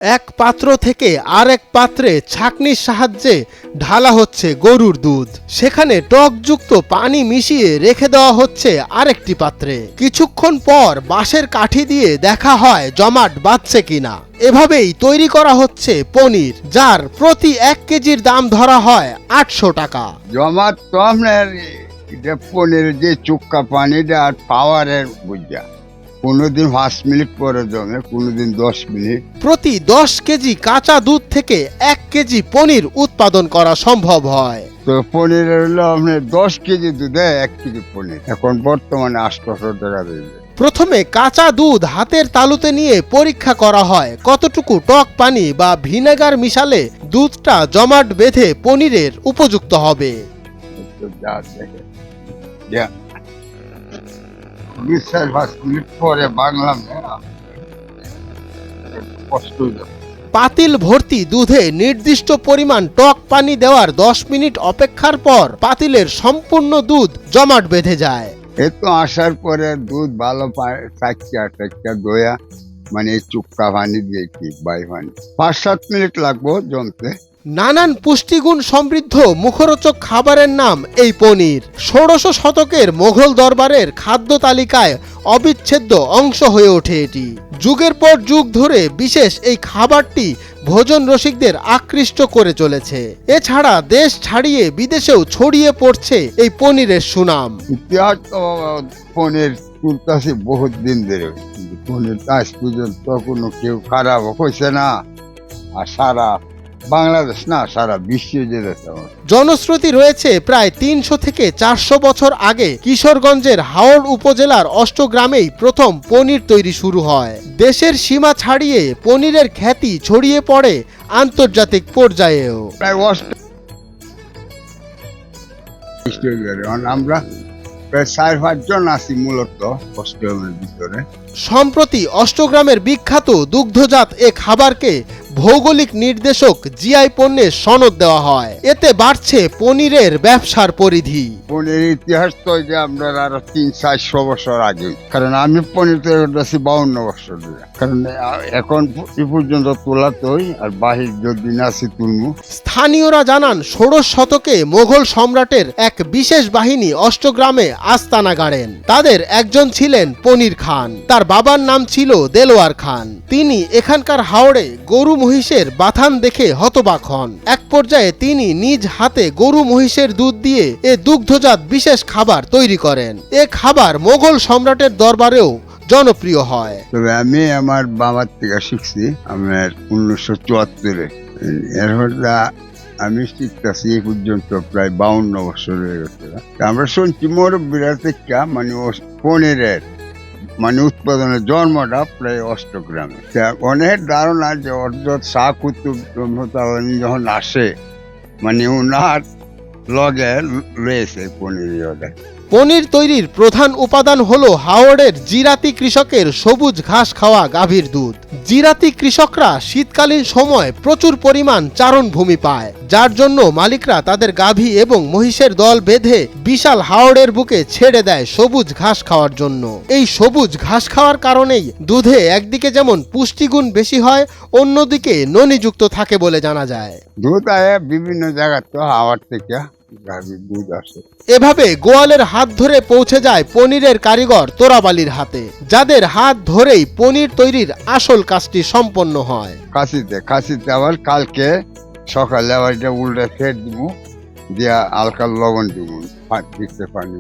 এক পাত্র থেকে আরেক পাত্রে ছাঁকনির সাহায্যে ঢালা হচ্ছে গরুর দুধ। সেখানে টকযুক্ত পানি মিশিয়ে রেখে দেওয়া হচ্ছে আরেকটি পাত্রে। কিছুক্ষণ পর বাঁশের কাঠি দিয়ে দেখা হয় জমাট বাঁধছে কিনা। এভাবেই তৈরি করা হচ্ছে পনির, যার প্রতি 1 কেজির দাম ধরা হয় 800 টাকা। জমাট তো আপনার পনির যে চুক্কা পানিটা আর পাওয়ারের বুঝা, কোনোদিন 5 মিনিট পরে জমে, কোনোদিন 10 মিনিট। প্রতি 10 কেজি কাঁচা দুধ থেকে 1 কেজি পনির উৎপাদন করা সম্ভব হয়। তো পনির হলো আপনার 10 কেজি দুধে 1 কেজি পনির, এখন বর্তমানে 800 টাকা দেবে। প্রথমে কাঁচা দুধ হাতের তালুতে নিয়ে পরীক্ষা করা হয় কতটুকু টক পানি বা ভিনেগার মিশালে দুধটা জমাট বেঁধে পনিরের উপযুক্ত হবে। যা দেখে যা 20-5 মিনিট পরে বাংলাম কষ্ট হয়ে যাবে। পাতিল ভর্তি দুধে নির্দিষ্ট পরিমাণ টক পানি দেওয়ার 10 মিনিট অপেক্ষার পর পাতিলের সম্পূর্ণ দুধ জমাট বেঁধে যায়। এতো আসার পরে দুধ ভালো চাক্কা দইয়া, মানে চুক্কা পানি দিয়ে কি বাই পানি 5-7 মিনিট লাগবো জমতে। নানান পুষ্টিগুণ সমৃদ্ধ মুখরোচক খাবারের নাম এই পনির। 16শ শতকের মোঘল দরবারের খাদ্য তালিকায় অবিচ্ছেদ্য অংশ হয়ে ওঠে এটি। যুগের পর যুগ ধরে বিশেষ এই খাবারটি ভোজন রসিকদের আকৃষ্ট করে চলেছে। এছাড়া দেশ ছাড়িয়ে বিদেশেও ছড়িয়ে পড়ছে এই পনিরের সুনাম। ইতিহাস তো পনির তুলতেছে বহুত দিন ধরে, কিন্তু পনির আজ পর্যন্ত কোনো কেউ খারাপ হয়েছে না। আর সারা বাংলাদেশ না, সারা বিশ্বে যেতেছে। জনশ্রুতি রয়েছে প্রায় 300 থেকে 400 বছর আগে কিশোরগঞ্জের হাওড় উপজেলার অষ্টগ্রামেই প্রথম পনির তৈরি শুরু হয়। দেশের সীমা ছাড়িয়ে পনিরের খ্যাতি ছড়িয়ে পড়ে আন্তর্জাতিক পর্যায়েও। প্রায় আমরা প্রায় 4-5 জন আছি মূলত অস্ট্রেলিয়ার ভিতরে। সম্প্রতি অষ্টগ্রামের বিখ্যাত দুগ্ধজাত এ খাবারকে ভৌগোলিক নির্দেশক জিআই পণ্যের সনদ দেওয়া হয়। এতে বাড়ছে পনিরের ব্যবসার পরিধি। পনির ইতিহাস তো যে আমরা আরো 300-400 বছর আগে, কারণ আমি পনির তৈরি করতেছি 52 বছর ধরে। কারণ এখন এই পর্যন্ত তোলা তৈ আর বাহির যদি নাসি তুলমু। স্থানীয়রা জানান 16শ শতকে মোগল সম্রাটের এক বিশেষ বাহিনী অষ্টগ্রামে আস্তানা গাড়েন। তাদের একজন ছিলেন পনির খান, তার বাবার নাম ছিল দেলোয়ার খান। তিনি এখানকার হাওড়ে গরু মহিষের বাথান দেখে হতবাক হন। এক পর্যায়ে তিনি নিজ হাতে গরু মহিষের দুধ দিয়ে এ দুগ্ধজাত বিশেষ খাবার তৈরি করেন। এ খাবার মোগল সম্রাটের দরবারেও জনপ্রিয় হয়। তবে আমি আমার বাবার থেকে শিখছি আমার 1974-এ। এরপর আমি শিখতেছি এই পর্যন্ত প্রায় 52 বছর হয়ে গেছে। আমরা শুনছি মুরব্বীরা থেকে মানে পনিরের মানে উৎপাদনের জন্মটা প্রায় অষ্টগ্রামে। অনেক ধারণা যে অর্জত শাহ কুতুব যখন আসে, মানে উনার লগে রয়েছে পনির। পনির তৈরির প্রধান উপাদান হলো হাওড়ের জিরাতি কৃষকের সবুজ ঘাস খাওয়া গাভীর দুধ। জিরাতি কৃষকরা শীতকালীন সময় প্রচুর পরিমাণ চারণভূমি পায়, যার জন্য মালিকরা তাদের গাভী এবং মহিষের দল বেঁধে বিশাল হাওড়ের বুকে ছেড়ে দেয় সবুজ ঘাস খাওয়ার জন্য। এই সবুজ ঘাস খাওয়ার কারণেই দুধে একদিকে যেমন পুষ্টিগুণ বেশি হয়, অন্যদিকে ননিযুক্ত থাকে বলে জানা যায়। দুধ আয় বিভিন্ন জায়গা তো হাওড় থেকে দুধ আসে। এভাবে গোয়ালের হাত ধরে পৌঁছে যায় পনিরের কারিগর তোরাবালির হাতে, যাদের হাত ধরেই পনির তৈরির আসল কাজটি সম্পন্ন হয়। কাশিতে আবার কালকে সকালে আবার এটা উল্টে ফের দিব, দিয়া হালকা লবণ দিব, পানি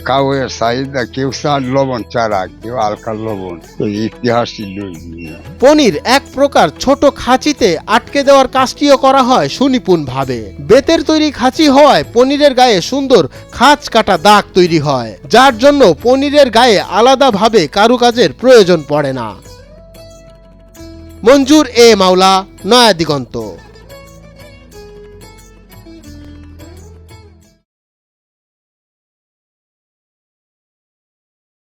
কাউয়ের চাহিদা, কেউ চার লবণ ছাড়া, কেউ হালকা লবণ। তো ইতিহাসই পনির এক প্রকার ছোট খাঁচিতে আটকে দেওয়ার কাজটিও করা হয় সুনিপুণ ভাবে। বেতের তৈরি খাঁচি হওয়ায় পনিরের গায়ে সুন্দর খাঁচ কাটা দাগ তৈরি হয়, যার জন্য পনিরের গায়ে আলাদাভাবে কারুকাজের প্রয়োজন পড়ে না। মঞ্জুর এ মাওলা, নয়া দিগন্ত।